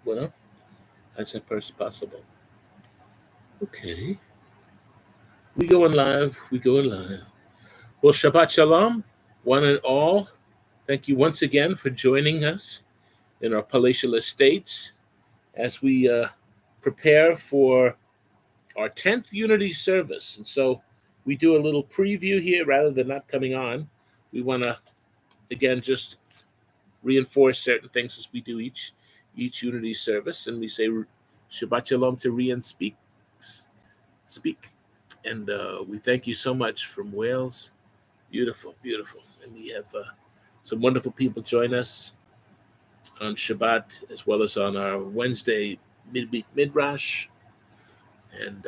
Well, as first possible. Okay. We going live. We going live. Well, Shabbat Shalom, one and all. Thank you once again for joining us in our palatial estates as we prepare for our 10th Unity service. And so we do a little preview here rather than not coming on. We want to, again, just reinforce certain things as we do each Unity service. And we say Shabbat Shalom to Rian speak. And we thank you so much from Wales. Beautiful, beautiful. And we have some wonderful people join us on Shabbat as well as on our Wednesday midweek midrash. And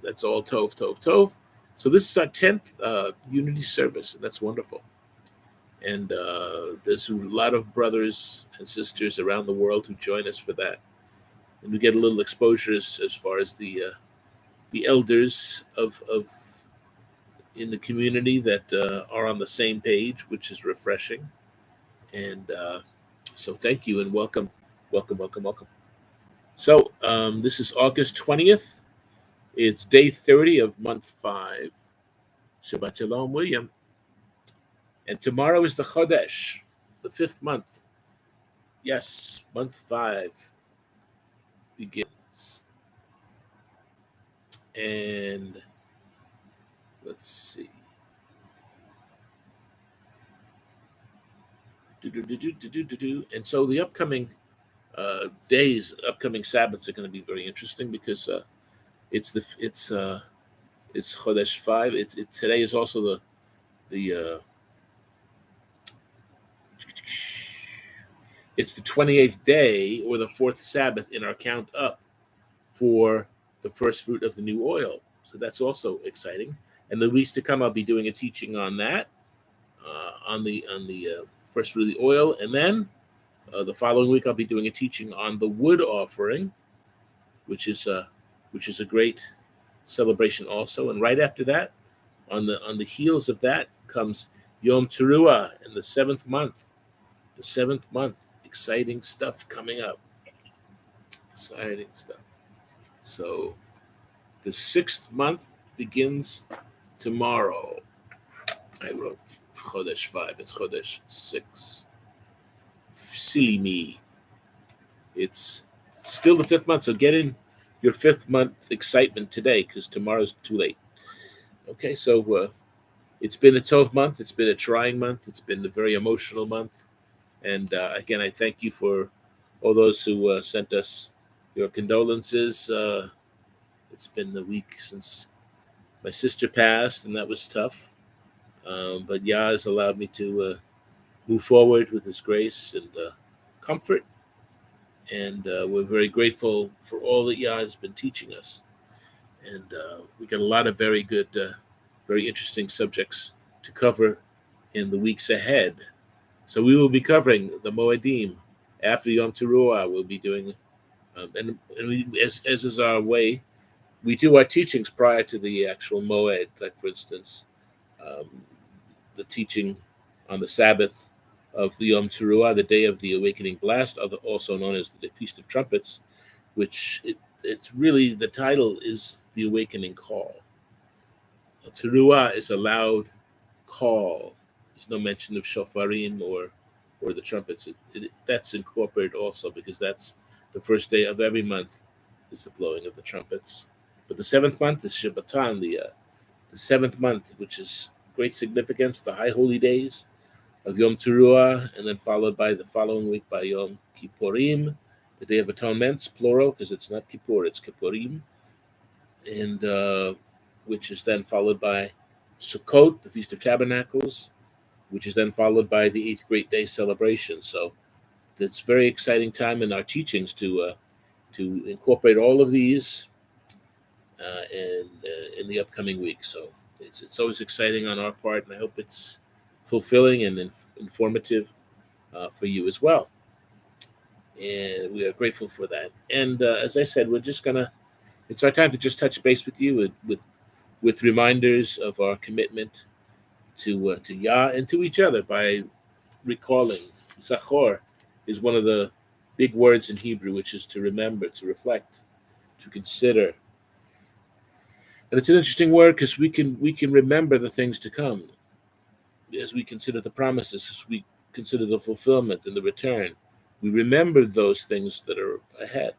that's all Tov, Tov, Tov. So this is our 10th Unity service, and that's wonderful. And there's a lot of brothers and sisters around the world who join us for that. And we get a little exposure as far as the elders of in the community that are on the same page, which is refreshing. And so thank you and welcome, welcome, welcome, welcome. So this is August 20th. It's day 30 of month 5. Shabbat Shalom, William. And tomorrow is the Chodesh, the 5th month. Yes, month 5 begins. And let's see. And so the upcoming days, upcoming Sabbaths are going to be very interesting because it's Chodesh 5. Today is also the it's the 28th day or the 4th Sabbath in our count up for the first fruit of the new oil. So that's also exciting. And the weeks to come, I'll be doing a teaching on that, on the first fruit of the oil, and then the following week I'll be doing a teaching on the wood offering, which is a great celebration also. And right after that, on the heels of that comes Yom Teruah in the 7th month. The 7th month, exciting stuff coming up. Exciting stuff. So the 6th month begins tomorrow. I wrote Chodesh 5. It's Chodesh 6. Silly me. It's still the 5th month, so get in your 5th month excitement today because tomorrow's too late. Okay, so it's been a tough month. It's been a trying month. It's been a very emotional month. And again, I thank you for all those who sent us your condolences. It's been a week since my sister passed, and that was tough. But Yah has allowed me to move forward with His grace and comfort. And we're very grateful for all that Yah has been teaching us. And we got a lot of very good, very interesting subjects to cover in the weeks ahead. So we will be covering the Moedim after Yom Teruah. We'll be doing, and we, as is our way, we do our teachings prior to the actual Moed. Like for instance, the teaching on the Sabbath of the Yom Teruah, the day of the awakening blast, also known as the Feast of Trumpets, which it's really, the title is the awakening call. Teruah is a loud call. There's no mention of shofarim or the trumpets. That's incorporated also because that's the first day of every month is the blowing of the trumpets. But the 7th month is Shabbatan, the 7th month, which is great significance, the high holy days of Yom Teruah, and then followed by the following week by Yom Kippurim, the Day of Atonements, plural, because it's not Kippur, it's Kippurim, and which is then followed by Sukkot, the Feast of Tabernacles, which is then followed by the 8th Great Day celebration. So it's a very exciting time in our teachings to incorporate all of these in the upcoming week. So it's always exciting on our part, and I hope it's fulfilling and informative for you as well. And we are grateful for that. And as I said, we're just it's our time to just touch base with you with reminders of our commitment to Yah and to each other by recalling. Zachor is one of the big words in Hebrew, which is to remember, to reflect, to consider. And it's an interesting word because we can remember the things to come as we consider the promises, as we consider the fulfillment and the return. We remember those things that are ahead,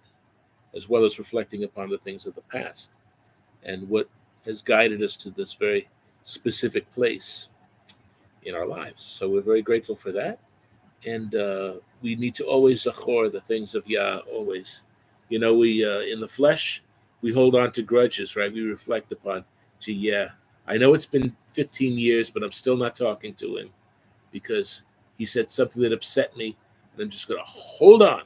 as well as reflecting upon the things of the past and what has guided us to this very specific place in our lives. So we're very grateful for that. And we need to always zachor the things of Yah, always. We in the flesh, we hold on to grudges, right? We reflect upon, gee, yeah, I know it's been 15 years, but I'm still not talking to him because he said something that upset me, and I'm just going to hold on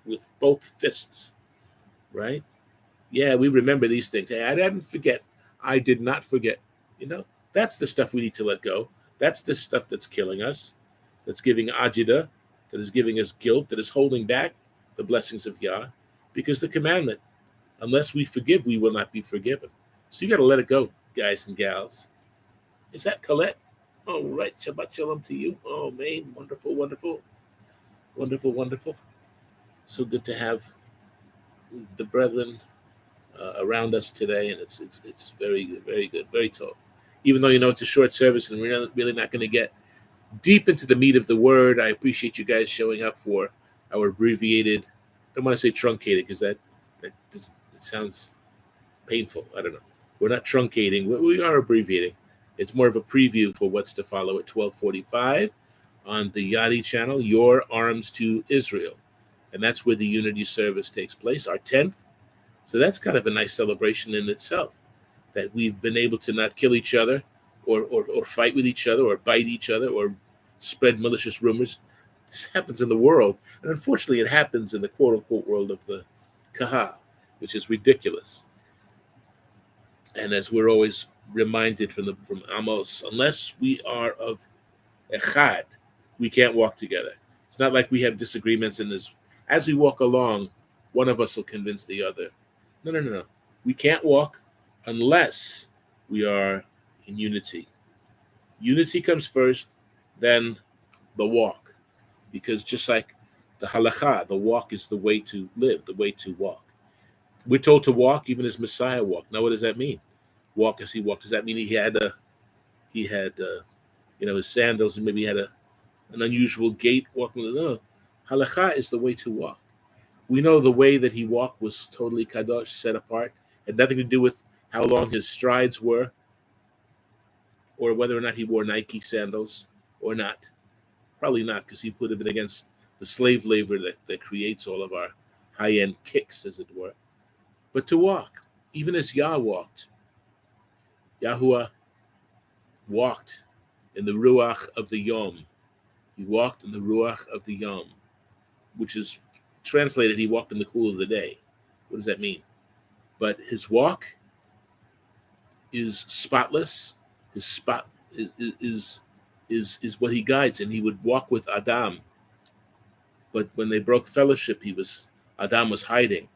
with both fists, right? Yeah, we remember these things. Hey, I didn't forget. I did not forget. That's the stuff we need to let go. That's the stuff that's killing us, that's giving ajida, that is giving us guilt, that is holding back the blessings of Yah, because the commandment, unless we forgive, we will not be forgiven. So you got to let it go, guys and gals. Is that Colette? All right, Shabbat Shalom to you. Oh, man, wonderful, wonderful, wonderful, wonderful. So good to have the brethren around us today, and it's very good, very good, very tough. Even though it's a short service and we're really not going to get deep into the meat of the word, I appreciate you guys showing up for our abbreviated. I don't want to say truncated because it sounds painful. I don't know. We're not truncating. We are abbreviating. It's more of a preview for what's to follow at 12:45 on the Yadi channel, Your Arms to Israel. And that's where the Unity service takes place, our 10th. So that's kind of a nice celebration in itself, that we've been able to not kill each other or fight with each other or bite each other or spread malicious rumors. This happens in the world. And unfortunately, it happens in the quote-unquote world of the Kahal, which is ridiculous. And as we're always reminded from Amos, unless we are of Echad, we can't walk together. It's not like we have disagreements in this. As we walk along, one of us will convince the other. No. We can't walk unless we are in unity. Unity comes first, then the walk. Because just like the halakha, the walk is the way to live, the way to walk. We're told to walk even as Messiah walked. Now, what does that mean? Walk as he walked. Does that mean he had his sandals and maybe he had an unusual gait walking? No. Halakha is the way to walk. We know the way that he walked was totally kadosh, set apart, had nothing to do with how long his strides were, or whether or not he wore Nike sandals or not. Probably not, because he would have been against the slave labor that creates all of our high-end kicks, as it were. But to walk, even as Yah walked, Yahuwah walked in the Ruach of the Yom. He walked in the Ruach of the Yom, which is translated, he walked in the cool of the day. What does that mean? But his walk is spotless. His spot is what he guides, and he would walk with Adam. But when they broke fellowship, Adam was hiding.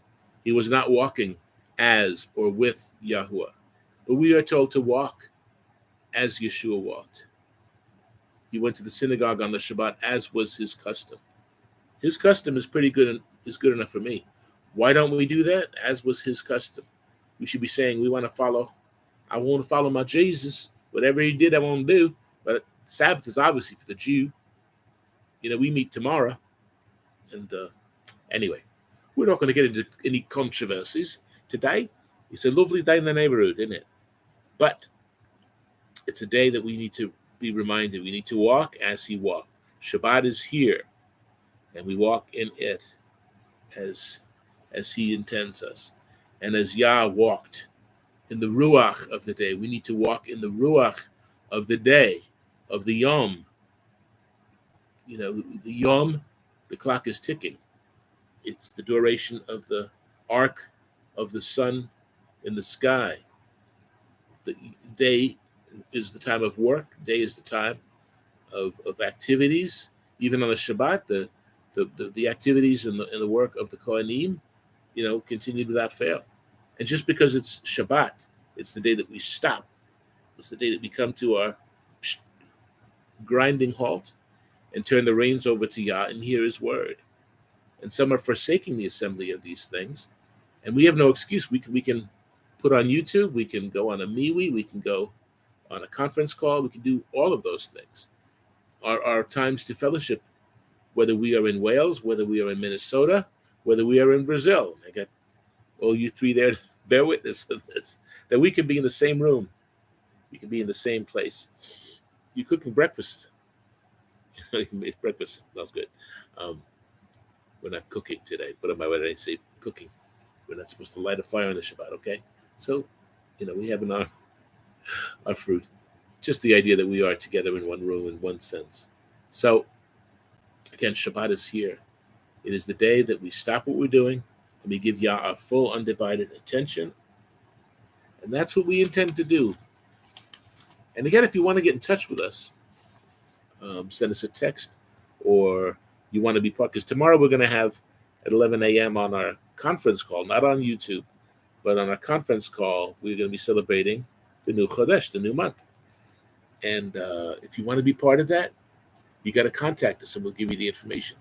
He was not walking as or with Yahuwah. But we are told to walk as Yeshua walked. He went to the synagogue on the Shabbat, as was his custom. His custom is pretty good and is good enough for me. Why don't we do that? As was his custom. We should be saying, I want to follow my Jesus. Whatever he did, I won't do. But Sabbath is obviously for the Jew. We meet tomorrow. And anyway, we're not going to get into any controversies today. It's a lovely day in the neighborhood, isn't it? But it's a day that we need to be reminded. We need to walk as he walked. Shabbat is here, and we walk in it as he intends us. And as Yah walked in the Ruach of the day, we need to walk in the Ruach of the day, of the Yom. The Yom, the clock is ticking. It's the duration of the arc of the sun in the sky. The day is the time of work. Day is the time of activities. Even on the Shabbat, the activities and the work of the Kohanim, continue without fail. And just because it's Shabbat, it's the day that we stop. It's the day that we come to our grinding halt, and turn the reins over to Yah and hear his word. And some are forsaking the assembly of these things. And we have no excuse. We can put on YouTube, we can go on a MeWe, we can go on a conference call, we can do all of those things. Our times to fellowship, whether we are in Wales, whether we are in Minnesota, whether we are in Brazil. I got all you three there to bear witness of this, that we can be in the same room. We can be in the same place. You cooking breakfast. You made breakfast. Smells good. We're not cooking today. What did I say? Cooking. We're not supposed to light a fire on the Shabbat, okay? So, we have in our fruit. Just the idea that we are together in one room in one sense. So, again, Shabbat is here. It is the day that we stop what we're doing and we give Yah our full undivided attention. And that's what we intend to do. And again, if you want to get in touch with us, send us a text, or you want to be part, because tomorrow we're going to have at 11 a.m. on our conference call, not on YouTube, but on our conference call, we're going to be celebrating the new Chodesh, the new month. And if you want to be part of that, you got to contact us and we'll give you the information.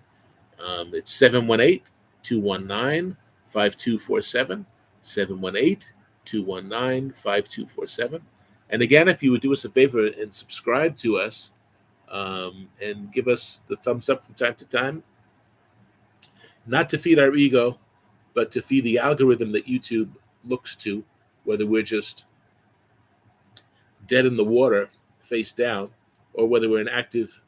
It's 718-219-5247, 718-219-5247. And again, if you would do us a favor and subscribe to us and give us the thumbs up from time to time, not to feed our ego, but to feed the algorithm that YouTube looks to, whether we're just dead in the water, face down, or whether we're an active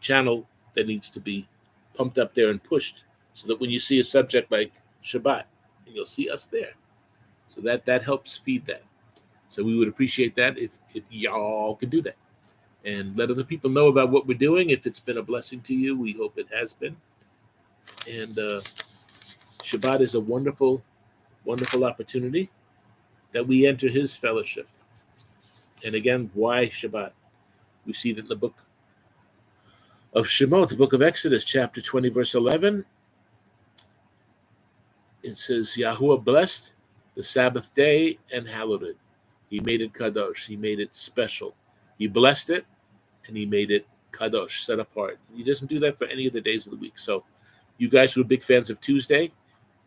channel that needs to be pumped up there and pushed, so that when you see a subject like Shabbat, you'll see us there. So that helps feed that. So we would appreciate that if y'all could do that. And let other people know about what we're doing. If it's been a blessing to you, we hope it has been. And Shabbat is a wonderful, wonderful opportunity that we enter his fellowship. And again, why Shabbat? We see that in the book of Shemot, the book of Exodus, chapter 20, verse 11. It says, Yahuwah blessed the Sabbath day and hallowed it. He made it kadosh. He made it special. He blessed it, and he made it kadosh, set apart. He doesn't do that for any of the days of the week. So you guys who are big fans of Tuesday,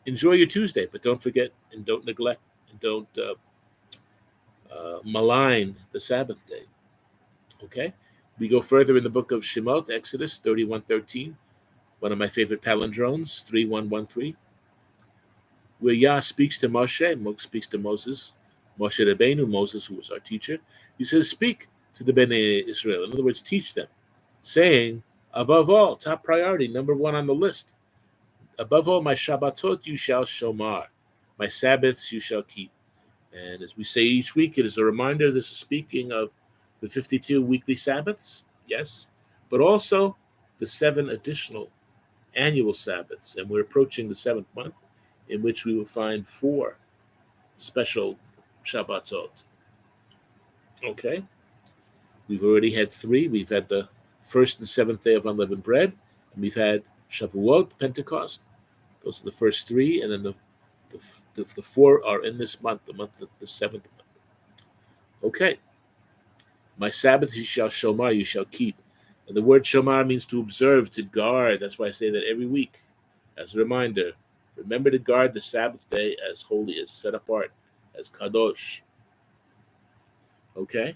enjoy your Tuesday, but don't forget and don't neglect and don't malign the Sabbath day. Okay? We go further in the book of Shemot, Exodus 31:13, one of my favorite palindromes, 3113, where Yah speaks to Moshe speaks to Moses, Moshe Rabbeinu, Moses, who was our teacher. He says, speak to the Bnei Israel. In other words, teach them, saying, above all, top priority, number one on the list, above all, my Shabbatot you shall shomar, my Sabbaths you shall keep. And as we say each week, it is a reminder, this is speaking of the 52 weekly Sabbaths, yes, but also the 7 additional annual Sabbaths. And we're approaching the 7th month, in which we will find 4 special Shabbatot. Okay? We've already had 3. We've had the 1st and 7th day of unleavened bread, and we've had Shavuot, Pentecost. Those are the first 3, and then the 4 are in this month, the 7th month. Okay. My Sabbath you shall shomar, you shall keep. And the word shomar means to observe, to guard. That's why I say that every week as a reminder. Remember to guard the Sabbath day as holy, as set apart, as kadosh. Okay?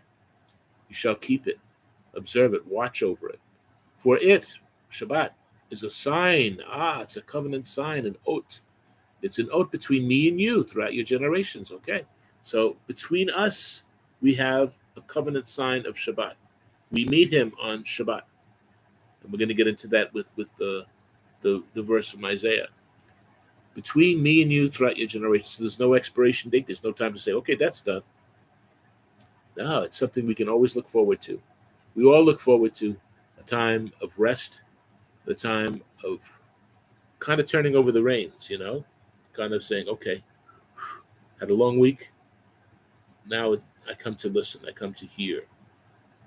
You shall keep it, observe it, watch over it. For it, Shabbat, is a sign. It's a covenant sign, an oath. It's an oath between me and you throughout your generations, okay? So between us, we have a covenant sign of Shabbat. We meet him on Shabbat. And we're going to get into that with the verse from Isaiah. Between me and you throughout your generations, there's no expiration date. There's no time to say, okay, that's done. No, it's something we can always look forward to. We all look forward to a time of rest, the time of kind of turning over the reins, kind of saying, okay, had a long week. Now I come to listen. I come to hear.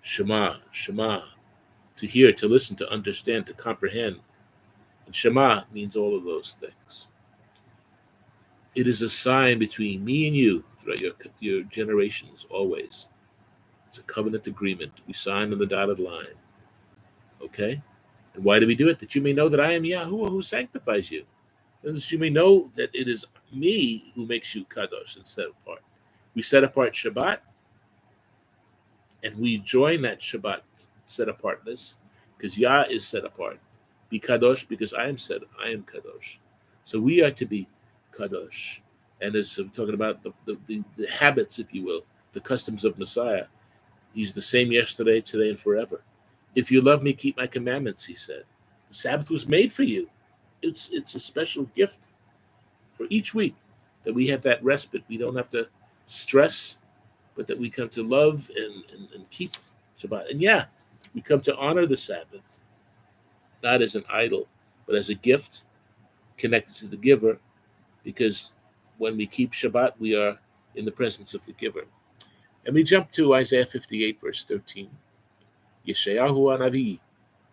Shema, to hear, to listen, to understand, to comprehend. And Shema means all of those things. It is a sign between me and you throughout your generations, always. It's a covenant agreement. We sign on the dotted line. Okay? And why do we do it? That you may know that I am Yahuwah who sanctifies you. And that you may know that it is me who makes you kadosh and set apart. We set apart Shabbat, and we join that Shabbat set apartness because Yah is set apart. Be kadosh because I am kadosh. So we are to be kadosh. And as I'm talking about the habits, if you will, the customs of Messiah, he's the same yesterday, today, and forever. If you love me, keep my commandments, he said. The Sabbath was made for you. It's a special gift for each week that we have that respite. We don't have to stress, but that we come to love and keep Shabbat. And yeah, we come to honor the Sabbath, not as an idol, but as a gift connected to the giver, because when we keep Shabbat, we are in the presence of the giver. And we jump to Isaiah 58, verse 13. Yeshayahu HaNavi,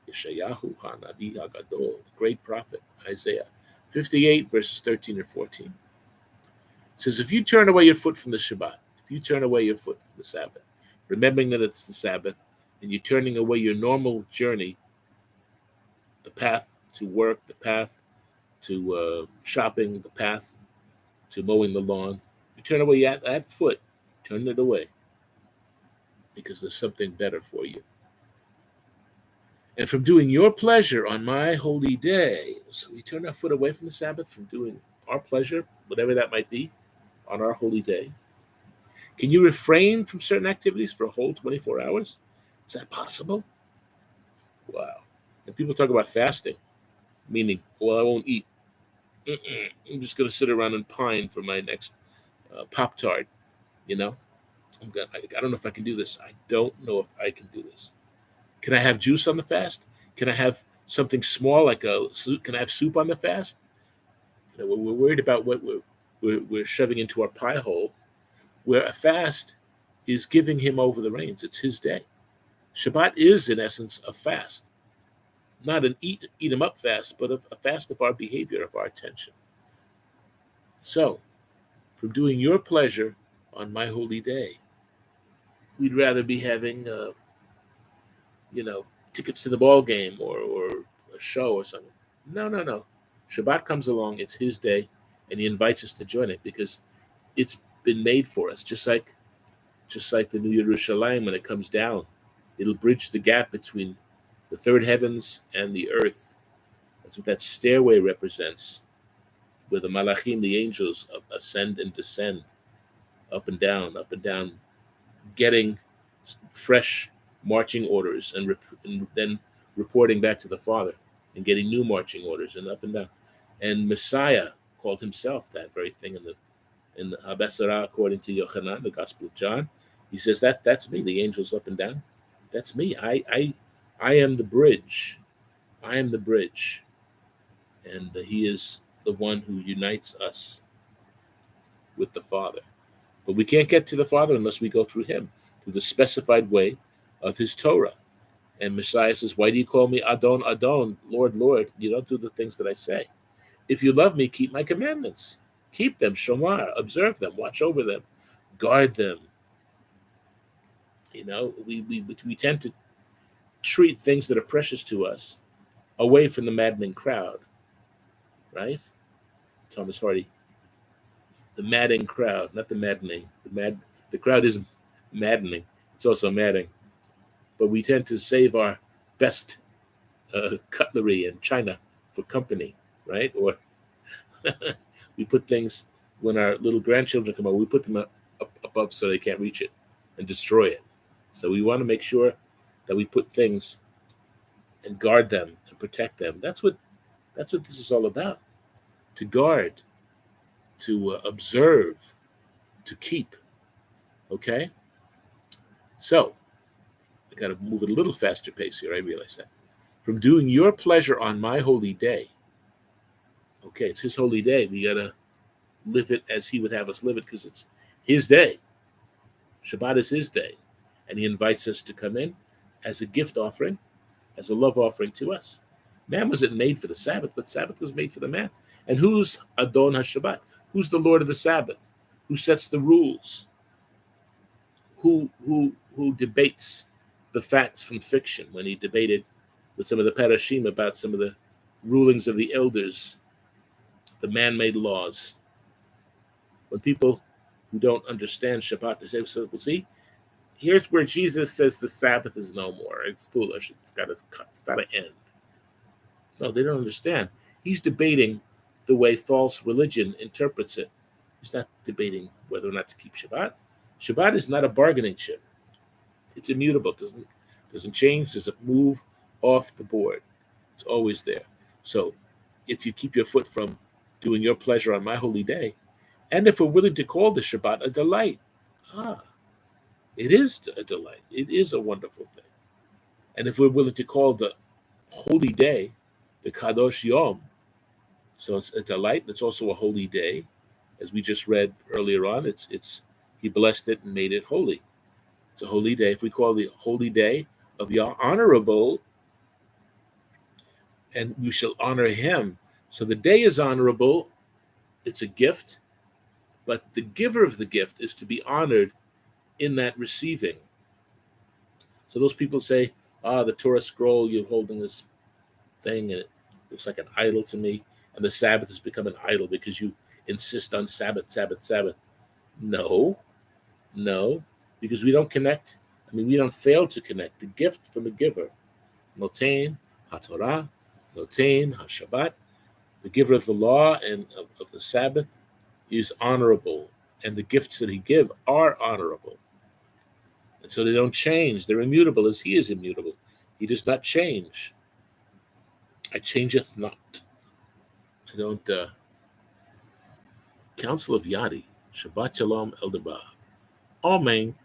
Yeshayahu HaNavi HaGadol, the great prophet, Isaiah 58, verses 13 and 14. It says, if you turn away your foot from the Shabbat, if you turn away your foot from the Sabbath, remembering that it's the Sabbath, and you're turning away your normal journey, the path to work, the path to shopping, the path to mowing the lawn, you turn away that foot, turn it away, because there's something better for you. And from doing your pleasure on my holy day, so we turn our foot away from the Sabbath, from doing our pleasure, whatever that might be, on our holy day. Can you refrain from certain activities for a whole 24 hours? Is that possible? Wow. And people talk about fasting, meaning, well, I won't eat. I'm just going to sit around and pine for my next Pop-Tart, you know? I don't know if I can do this. I don't know if I can do this. Can I have juice on the fast? Can I have something small like a soup? Can I have soup on the fast? We're worried about what we're shoving into our pie hole, where a fast is giving him over the reins. It's his day. Shabbat is, in essence, a fast. Not an eat him up fast, but a fast of our behavior, of our attention. So, from doing your pleasure on my holy day, we'd rather be having tickets to the ball game or a show or something. No. Shabbat comes along, it's his day, and he invites us to join it because it's been made for us, just like the New Yerushalayim, when it comes down. It'll bridge the gap between the third heavens and the earth. That's what that stairway represents, where the malachim, the angels, ascend and descend, up and down, getting fresh marching orders and then reporting back to the Father and getting new marching orders and up and down. And Messiah called himself that very thing in the Habesarah, according to Yochanan, the Gospel of John. He says that's me, the angels up and down. That's me. I am the bridge. I am the bridge. And he is the one who unites us with the Father. But we can't get to the Father unless we go through him, through the specified way of his Torah. And Messiah says, why do you call me Adon, Adon, Lord, Lord? You don't do the things that I say. If you love me, keep my commandments. Keep them, shomar, observe them, watch over them, guard them. We tend to treat things that are precious to us away from the maddening crowd, right? Thomas Hardy. The madding crowd, not the maddening. The crowd isn't maddening. It's also madding. But we tend to save our best cutlery and china for company, right? Or we put things, when our little grandchildren come over, we put them up above so they can't reach it and destroy it. So we want to make sure that we put things and guard them and protect them. That's what this is all about. To guard, to observe, to keep. Okay? So, I got to move at a little faster pace here. I realize that. From doing your pleasure on my holy day. Okay, it's his holy day. We got to live it as he would have us live it because it's his day. Shabbat is his day. And he invites us to come in as a gift offering, as a love offering to us. Man wasn't made for the Sabbath, but Sabbath was made for the man. And who's Adon HaShabbat? Who's the Lord of the Sabbath? Who sets the rules? Who debates the facts from fiction when he debated with some of the parashim about some of the rulings of the elders, the man-made laws. When people who don't understand Shabbat, they say, so, well, see, here's where Jesus says the Sabbath is no more. It's foolish. It's got to end. No, they don't understand. He's debating the way false religion interprets it. He's not debating whether or not to keep Shabbat. Shabbat is not a bargaining chip. It's immutable. Doesn't change. Doesn't move off the board. It's always there. So if you keep your foot from doing your pleasure on my holy day, and if we're willing to call the Shabbat a delight, it is a delight. It is a wonderful thing. And if we're willing to call the holy day the Kadosh Yom, so it's a delight. It's also a holy day, as we just read earlier on. It's he blessed it and made it holy. It's a holy day. If we call the holy day of Yah honorable, and we shall honor him. So the day is honorable. It's a gift, but the giver of the gift is to be honored in that receiving. So those people say, the Torah scroll, you're holding this thing, and it looks like an idol to me, and the Sabbath has become an idol because you insist on Sabbath, Sabbath, Sabbath. No, because we don't connect. We don't fail to connect the gift from the giver. Notain HaTorah, Notain HaShabbat, the giver of the law and of the Sabbath is honorable, and the gifts that he gives are honorable. And so they don't change. They're immutable as he is immutable. He does not change. I changeth not. I don't. Council of Yadi, Shabbat Shalom Elderbar. Amen.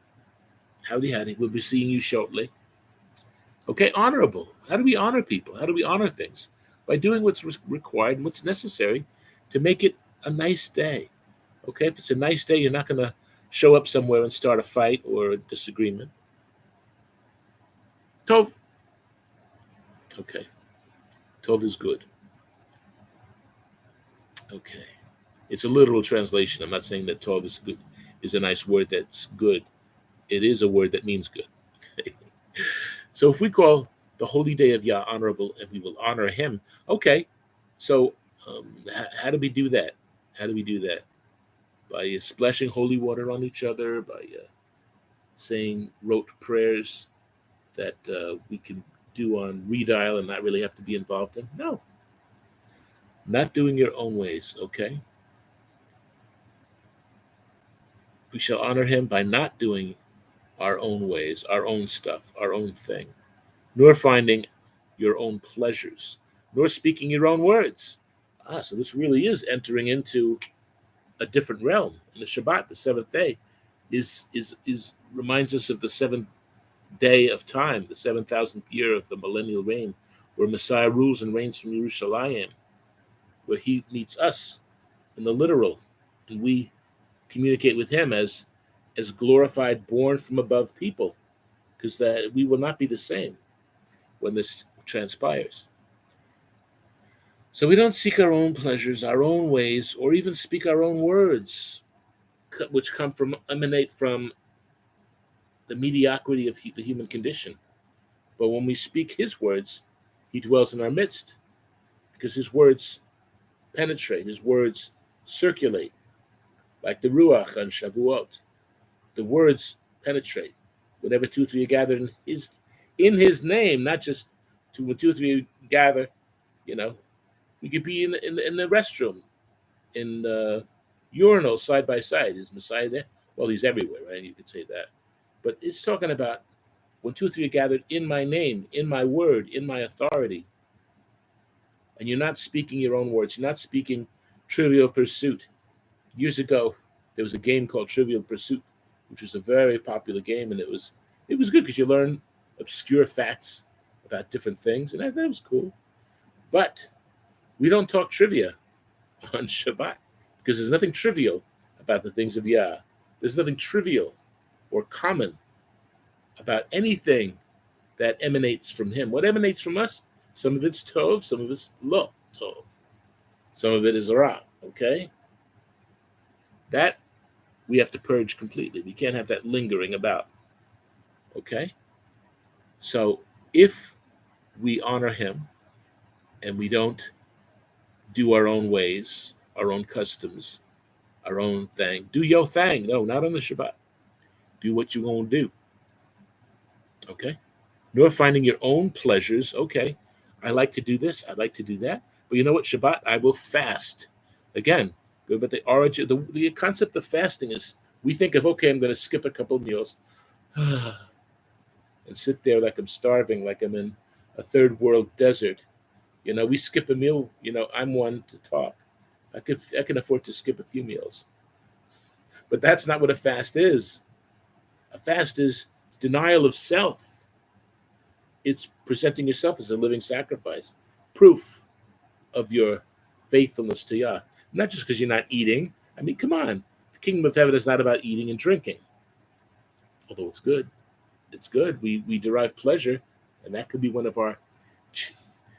Howdy. We'll be seeing you shortly. Okay, honorable. How do we honor people? How do we honor things? By doing what's required and what's necessary to make it a nice day. Okay, if it's a nice day, you're not going to show up somewhere and start a fight or a disagreement. Tov. Okay. Tov is good. Okay. It's a literal translation. I'm not saying that Tov is good, is a nice word that's good. It is a word that means good. So if we call the holy day of Yah honorable and we will honor him, okay. So how do we do that? By splashing holy water on each other, by saying rote prayers that we can do on redial and not really have to be involved in? No. Not doing your own ways, okay? We shall honor him by not doing our own ways, our own stuff, our own thing, nor finding your own pleasures, nor speaking your own words. So this really is entering into a different realm. And the Shabbat, the seventh day, is reminds us of the seventh day of time, the 7,000th year of the millennial reign, where Messiah rules and reigns from Yerushalayim, where he meets us in the literal, and we communicate with him as glorified, born from above people, because that we will not be the same when this transpires. So we don't seek our own pleasures, our own ways, or even speak our own words, which emanate from the mediocrity of the human condition. But when we speak his words, he dwells in our midst, because his words penetrate, his words circulate, like the Ruach on Shavuot. The words penetrate. Whenever 2 or 3 are gathered in his name, not just when 2 or 3 gather, we could be in the restroom, in the urinal side by side. Is Messiah there? Well, he's everywhere, right? You could say that. But it's talking about when 2 or 3 are gathered in my name, in my word, in my authority. And you're not speaking your own words. You're not speaking Trivial Pursuit. Years ago, there was a game called Trivial Pursuit, which was a very popular game, and it was good because you learn obscure facts about different things, and that was cool. But we don't talk trivia on Shabbat because there's nothing trivial about the things of Yah. There's nothing trivial or common about anything that emanates from him. What emanates from us? Some of it's Tov, some of it's Lo Tov. Some of it is Ra, okay? That we have to purge completely. We can't have that lingering about, okay? So if we honor him and we don't do our own ways, our own customs, our own thing. Do your thing. No, not on the Shabbat. Do what you're going to do. Okay? Nor finding your own pleasures. Okay, I like to do this. I like to do that. But you know what? Shabbat, I will fast. Again, go about the origin. The concept of fasting is we think of, okay, I'm going to skip a couple of meals and sit there like I'm starving, like I'm in a third world desert. We skip a meal. I'm one to talk. I can afford to skip a few meals. But that's not what a fast is. A fast is denial of self. It's presenting yourself as a living sacrifice, proof of your faithfulness to Yah. Not just because you're not eating. I mean, come on. The kingdom of heaven is not about eating and drinking. Although it's good. It's good. We derive pleasure, and that could be one of our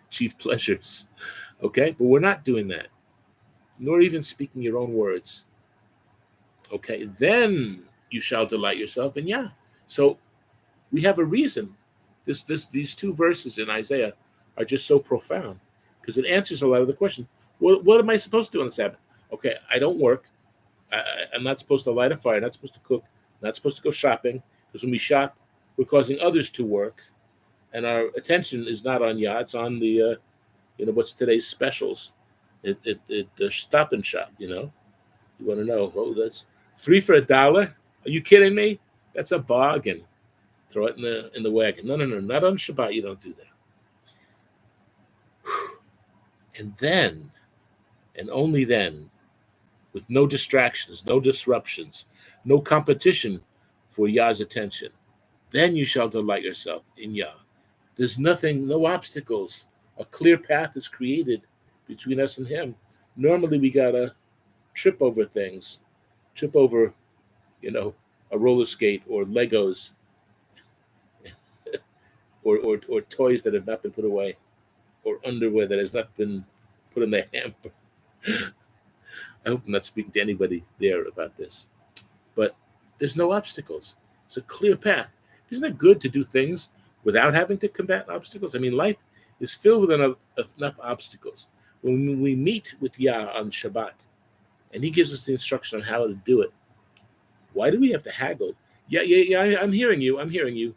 chief pleasures. Okay? But we're not doing that. Nor even speaking your own words. Okay? Then you shall delight yourself in Yah. So we have a reason. These two verses in Isaiah are just so profound because it answers a lot of the question. What am I supposed to do on the Sabbath? Okay, I don't work. I'm not supposed to light a fire. Not supposed to cook. Not supposed to go shopping because when we shop, we're causing others to work, and our attention is not on Yah. It's on the what's today's specials. It Stop and Shop. You want to know? Oh, that's 3 for $1. Are you kidding me? That's a bargain. Throw it in the wagon. No, not on Shabbat. You don't do that. And then, and only then, with no distractions, no disruptions, no competition for Yah's attention, then you shall delight yourself in Yah. There's nothing, no obstacles. A clear path is created between us and him. Normally we gotta trip over things, trip over, a roller skate or Legos or toys that have not been put away, or underwear that has not been put in the hamper. I hope I'm not speaking to anybody there about this. But there's no obstacles. It's a clear path. Isn't it good to do things without having to combat obstacles? I mean, life is filled with enough obstacles. When we meet with Yah on Shabbat, and he gives us the instruction on how to do it, why do we have to haggle? Yeah, I'm hearing you.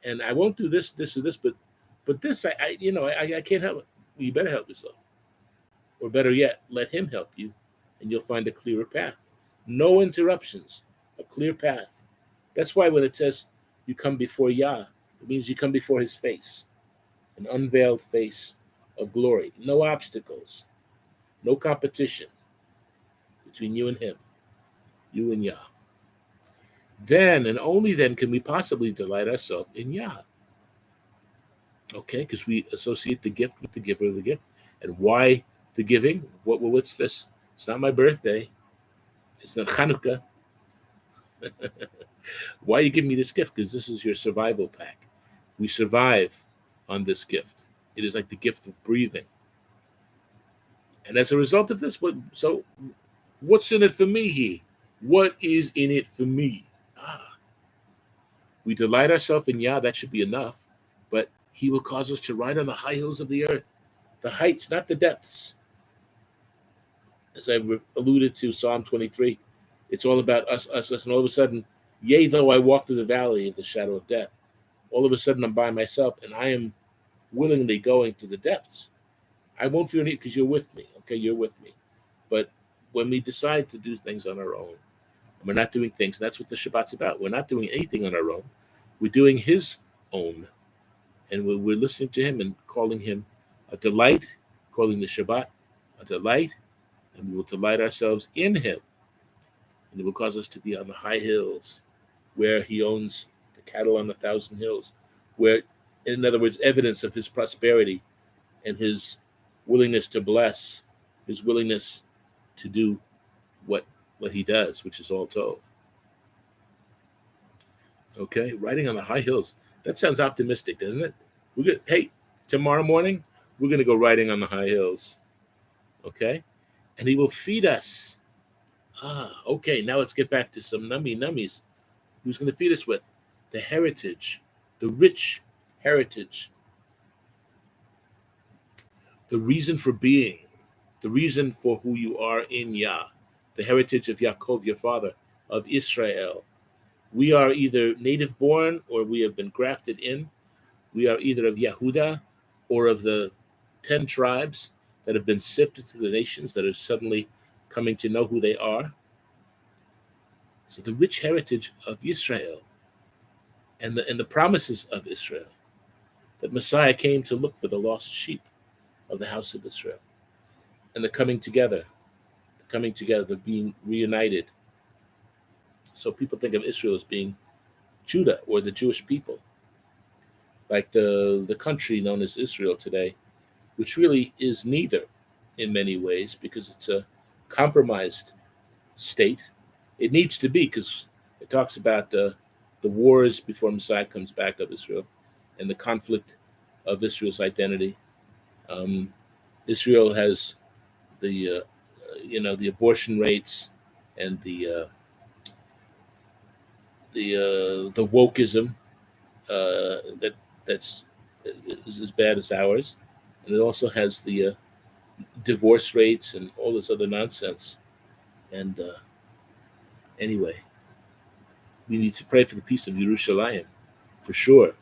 And I won't do this, or this, but this, I can't help it. Well, you better help yourself. Or better yet, let him help you, and you'll find a clearer path. No interruptions, a clear path. That's why when it says you come before Yah, it means you come before his face, an unveiled face of glory. No obstacles, no competition between you and him, you and Yah. Then and only then can we possibly delight ourselves in Yah. Okay, because we associate the gift with the giver of the gift. And why the giving? What's this? It's not my birthday. It's not Hanukkah. Why you give me this gift? Because this is your survival pack. We survive on this gift. It is like the gift of breathing. And as a result of this, what's in it for me here? What is in it for me? We delight ourselves in Yah, that should be enough. But he will cause us to ride on the high hills of the earth. The heights, not the depths. As I alluded to, Psalm 23, it's all about us. And all of a sudden, yea, though I walk through the valley of the shadow of death, all of a sudden I'm by myself and I am willingly going to the depths. I won't fear anything because you're with me. Okay, you're with me. But when we decide to do things on our own, and we're not doing things, and that's what the Shabbat's about. We're not doing anything on our own. We're doing his own. And we're listening to him and calling him a delight, calling the Shabbat a delight, and we will delight ourselves in him. And it will cause us to be on the high hills where he owns the cattle on 1,000 hills, where, in other words, evidence of his prosperity and his willingness to bless, his willingness to do what he does, which is all tov. Okay, riding on the high hills. That sounds optimistic, doesn't it? Hey, tomorrow morning, we're going to go riding on the high hills. Okay? And he will feed us. Okay, now let's get back to some nummies. Who's going to feed us with? The heritage, the rich heritage the reason for being, the reason for who you are in Yah, the heritage of Yaakov, your father, of Israel. We are either native born or we have been grafted in. We are either of Yehuda or of the 10 tribes that have been sifted to the nations that are suddenly coming to know who they are. So the rich heritage of Israel and the promises of Israel, that Messiah came to look for the lost sheep of the house of Israel, and the coming together, the being reunited. So people think of Israel as being Judah or the Jewish people, like the country known as Israel today, which really is neither in many ways, because it's a compromised state. It needs to be, because it talks about the wars before Messiah comes back of Israel and the conflict of Israel's identity. Israel has the the abortion rates and the wokeism that's as bad as ours, and it also has the divorce rates and all this other nonsense. And anyway, we need to pray for the peace of Yerushalayim, for sure.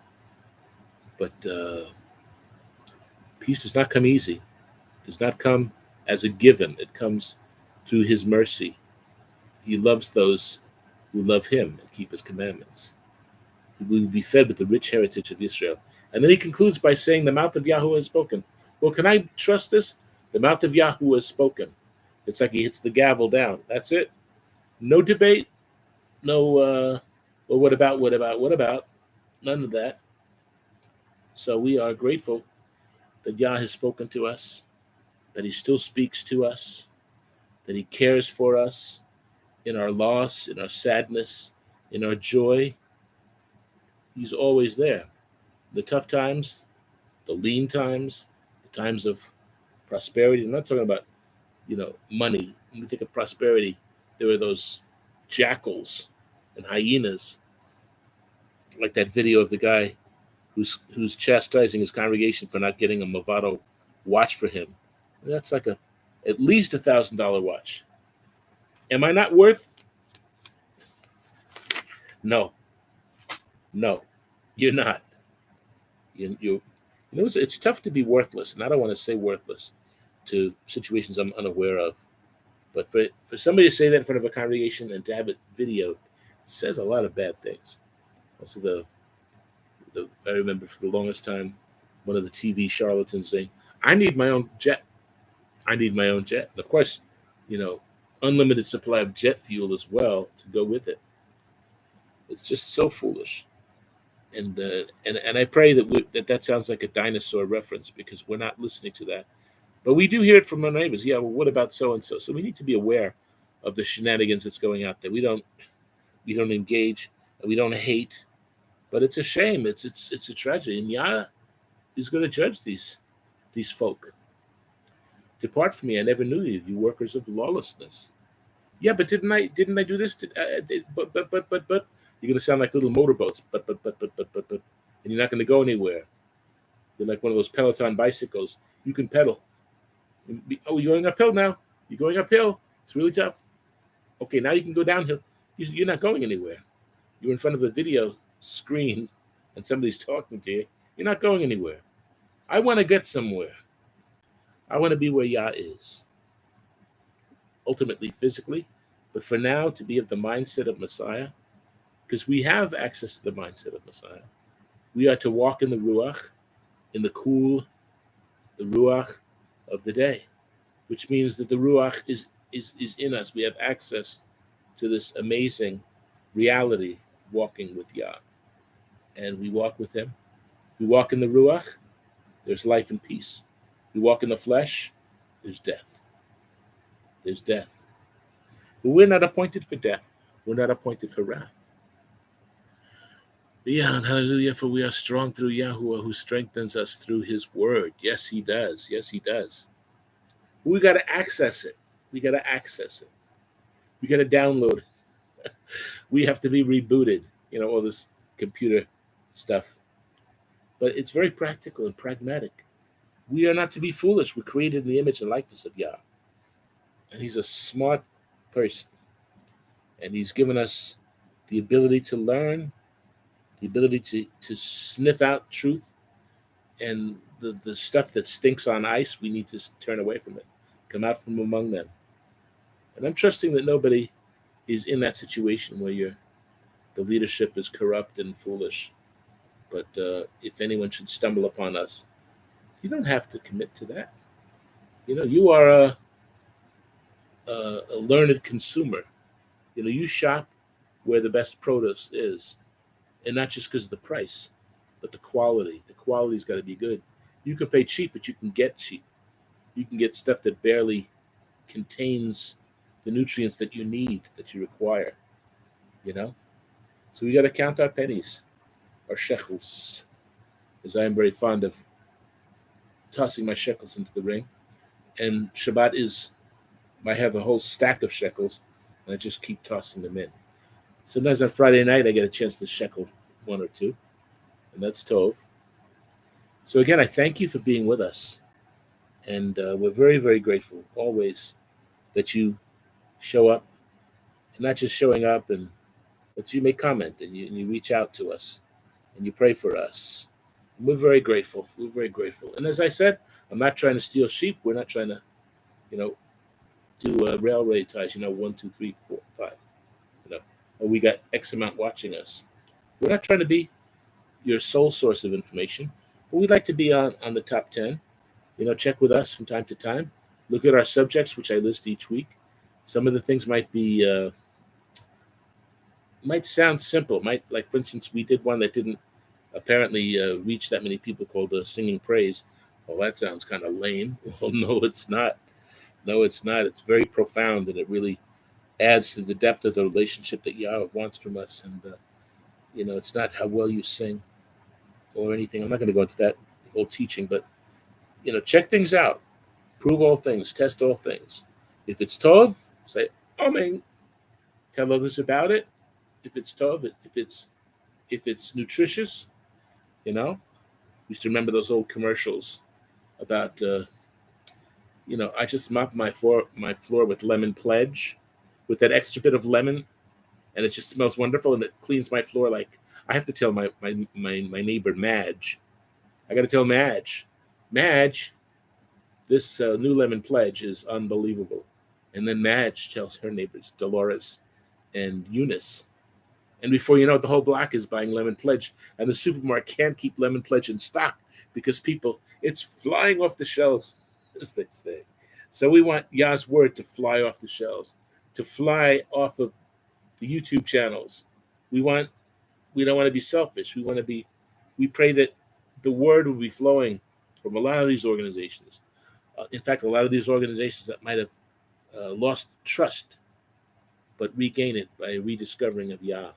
But peace does not come easy. It does not come as a given. It comes through His mercy. He loves those who love Him and keep His commandments. We will be fed with the rich heritage of Israel. And then he concludes by saying, the mouth of Yahweh has spoken. Well, can I trust this? The mouth of Yahweh has spoken. It's like he hits the gavel down. That's it. No debate. No, well, what about? None of that. So we are grateful that Yah has spoken to us, that He still speaks to us, that He cares for us in our loss, in our sadness, in our joy. He's always there. The tough times, the lean times, the times of prosperity. I'm not talking about, money. When we think of prosperity, there are those jackals and hyenas, like that video of the guy who's chastising his congregation for not getting a Movado watch for him. And that's like at least $1,000 watch. Am I not worth? No, you're not. It's tough to be worthless, and I don't want to say worthless to situations I'm unaware of. But for somebody to say that in front of a congregation and to have it videoed says a lot of bad things. Also, I remember for the longest time, one of the TV charlatans saying, "I need my own jet. I need my own jet." And of course, unlimited supply of jet fuel as well to go with it. It's just so foolish. And I pray that sounds like a dinosaur reference, because we're not listening to that. But we do hear it from our neighbors. Yeah, well, what about so and so? So we need to be aware of the shenanigans that's going out there. We don't engage, and we don't hate, but it's a shame. It's a tragedy, and Yah is going to judge these folk. Depart from me, I never knew you, you workers of lawlessness. Yeah, but didn't I do this? But you're going to sound like little motorboats. But, and you're not going to go anywhere. You're like one of those Peloton bicycles. You can pedal. Oh, you're going uphill now. You're going uphill. It's really tough. Okay, now you can go downhill. You're not going anywhere. You're in front of a video screen and somebody's talking to you. You're not going anywhere. I want to get somewhere. I want to be where Yah is. Ultimately, physically. But for now, to be of the mindset of Messiah, because we have access to the mindset of Messiah. We are to walk in the Ruach, in the cool, the Ruach of the day, which means that the Ruach is in us. We have access to this amazing reality, walking with Yah. And we walk with Him. We walk in the Ruach, there's life and peace. We walk in the flesh, there's death. There's death. But we're not appointed for death. We're not appointed for wrath. Yeah, hallelujah, for we are strong through Yahuwah, who strengthens us through His word. Yes, He does. Yes, He does. We got to access it. We got to access it. We got to download it. We have to be rebooted, all this computer stuff. But it's very practical and pragmatic. We are not to be foolish. We're created in the image and likeness of Yah. And he's a smart person. And he's given us the ability to learn, the ability to sniff out truth, and the stuff that stinks on ice, we need to turn away from it, come out from among them. And I'm trusting that nobody is in that situation where the leadership is corrupt and foolish. But if anyone should stumble upon us, you don't have to commit to that. You are a learned consumer. You shop where the best produce is, and not just because of the price, but the quality. The quality's got to be good. You can pay cheap, but you can get cheap. You can get stuff that barely contains the nutrients that you need, that you require. So we got to count our pennies, our shekels, as I am very fond of tossing my shekels into the ring. And Shabbat I have a whole stack of shekels, and I just keep tossing them in. Sometimes on Friday night, I get a chance to shekel one or two, and that's tov. So again, I thank you for being with us, and we're very, very grateful always that you show up, and not just showing up, but you make comment, and you reach out to us, and you pray for us. And we're very grateful. We're very grateful. And as I said, I'm not trying to steal sheep. We're not trying to, do railway ties, 1, 2, 3, 4, 5, or we got X amount watching us. We're not trying to be your sole source of information, but we'd like to be on the top 10. Check with us from time to time. Look at our subjects, which I list each week. Some of the things might sound simple. Like, for instance, we did one that didn't apparently reach that many people, called Singing Praise. Well, that sounds kind of lame. Well, no, it's not. No, it's not. It's very profound, and it really adds to the depth of the relationship that Yahweh wants from us. And, it's not how well you sing or anything. I'm not going to go into that whole teaching, but, check things out. Prove all things. Test all things. If it's tov, say, Amen. Tell others about it. If it's tov, if it's nutritious, we used to remember those old commercials about, I just mop my floor with lemon pledge, with that extra bit of lemon, and it just smells wonderful, and it cleans my floor. Like, I have to tell my neighbor Madge. I got to tell Madge, this new lemon pledge is unbelievable. And then Madge tells her neighbors, Dolores and Eunice. And before you know it, the whole block is buying lemon pledge, and the supermarket can't keep lemon pledge in stock because it's flying off the shelves, as they say. So we want Yah's word to fly off the shelves, to fly off of the YouTube channels. We don't want to be selfish. We pray that the word will be flowing from a lot of these organizations. In fact, a lot of these organizations that might have lost trust, but regain it by a rediscovering of Yah.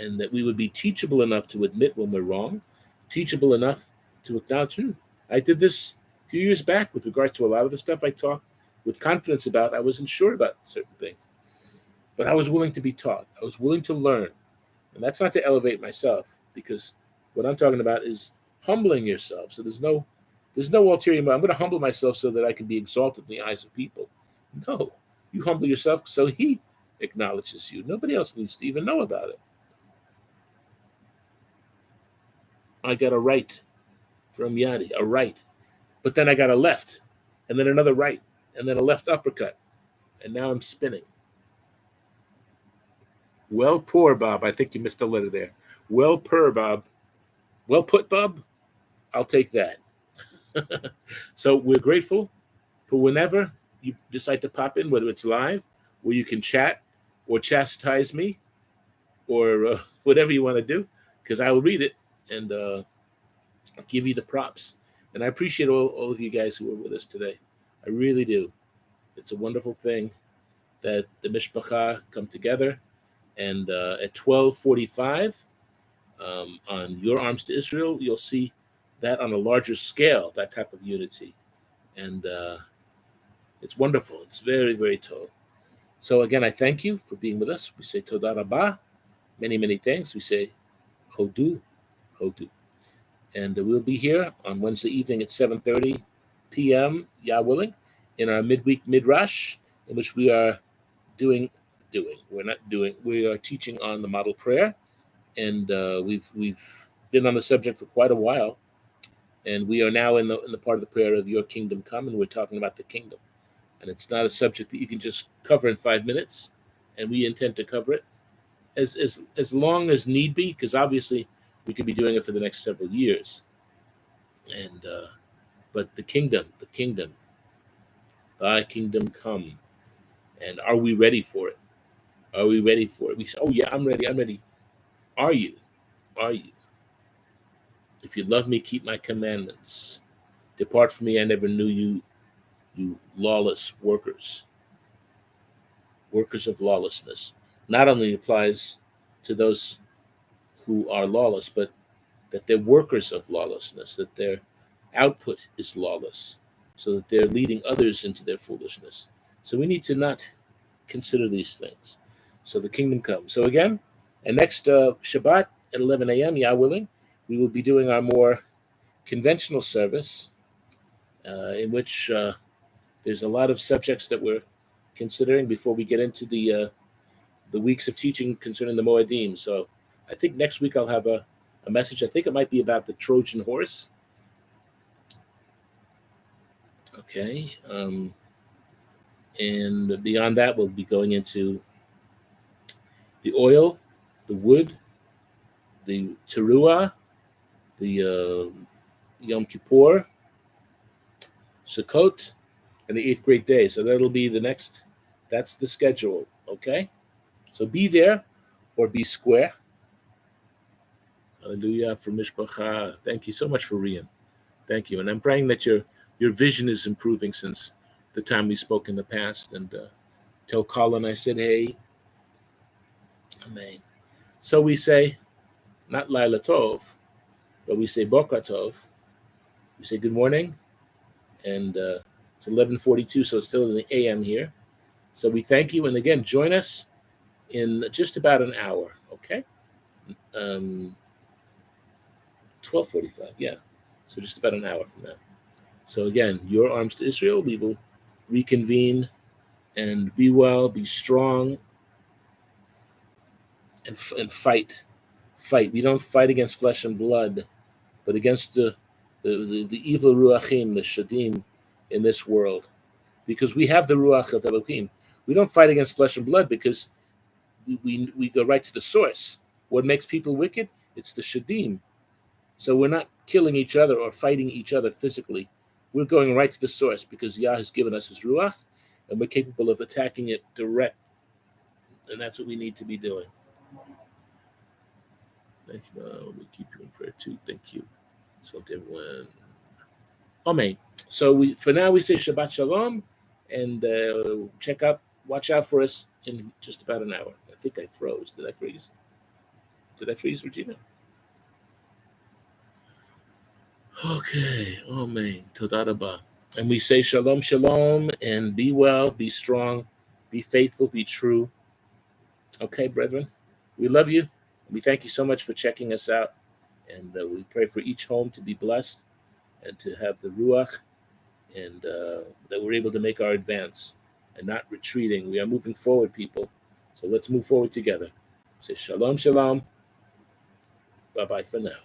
And that we would be teachable enough to admit when we're wrong, teachable enough to acknowledge, I did this a few years back with regards to a lot of the stuff I talk with confidence about. I wasn't sure about certain things, but I was willing to be taught. I was willing to learn. And that's not to elevate myself, because what I'm talking about is humbling yourself. So there's no ulterior motive. I'm going to humble myself so that I can be exalted in the eyes of people. No, you humble yourself so he acknowledges you. Nobody else needs to even know about it. I got a right from Yadi, a right. But then I got a left, and then another right, and then a left uppercut. And now I'm spinning. Well, poor Bob. I think you missed a letter there. Well, purr, Bob. Well put, Bob. I'll take that. So we're grateful for whenever you decide to pop in, whether it's live, where you can chat or chastise me or whatever you want to do, because I will read it and give you the props. And I appreciate all of you guys who are with us today. I really do. It's a wonderful thing that the Mishpacha come together. And at 12:45 on Your Arms to Israel, you'll see that on a larger scale, that type of unity. And it's wonderful. It's very, very tov. So again, I thank you for being with us. We say Toda Rabah, many, many thanks. We say Hodu, Hodu. And we'll be here on Wednesday evening at 7:30 p.m., Yah willing, in our midweek midrash, in which we are we are teaching on the model prayer. And we've been on the subject for quite a while. And we are now in the part of the prayer of your kingdom come, and we're talking about the kingdom. And it's not a subject that you can just cover in 5 minutes, and we intend to cover it as long as need be, because obviously we could be doing it for the next several years. And but the kingdom, thy kingdom come, and are we ready for it? Are we ready for it? We say, oh yeah, I'm ready. Are you? Are you? If you love me, keep my commandments. Depart from me, I never knew you, you lawless workers of lawlessness. Not only applies to those who are lawless, but that they're workers of lawlessness, that their output is lawless, so that they're leading others into their foolishness. So we need to not consider these things. So the kingdom comes. So again, and next Shabbat at 11 a.m., Yah willing, we will be doing our more conventional service, in which there's a lot of subjects that we're considering before we get into the weeks of teaching concerning the Moedim. So I think next week I'll have a message. I think it might be about the Trojan horse. Okay. And beyond that, we'll be going into the oil, the wood, the teruah, the Yom Kippur, Sukkot, and the 8th great day. So that'll be the next, that's the schedule, okay? So be there or be square. Hallelujah for Mishpacha. Thank you so much for Rian. Thank you. And I'm praying that your vision is improving since the time we spoke in the past. And tell Colin I said, hey. Amen. So we say, not Laila Tov, but we say Boker Tov. We say good morning. And it's 11:42, so it's still in the AM here. So we thank you. And again, join us in just about an hour, okay? 12:45, yeah. So just about an hour from now. So again, your arms to Israel. We will reconvene and be well, be strong, and fight. Fight. We don't fight against flesh and blood, but against the evil ruachim, the shadim in this world, because we have the ruach of Elohim. We don't fight against flesh and blood because we go right to the source. What makes people wicked? It's the shadim. So we're not killing each other or fighting each other physically. We're going right to the source because Yah has given us his ruach, and we're capable of attacking it direct. And that's what we need to be doing. Thank you. We keep you in prayer too. Thank you. So to everyone. Amen. So for now we say Shabbat Shalom, and watch out for us in just about an hour. I think I froze. Did I freeze? Did I freeze, Regina? Okay. Amen. Toda rabah. And we say Shalom, Shalom, and be well, be strong, be faithful, be true. Okay, brethren. We love you. We thank you so much for checking us out. And we pray for each home to be blessed and to have the Ruach, and that we're able to make our advance and not retreating. We are moving forward, people. So let's move forward together. Say Shalom, Shalom. Bye-bye for now.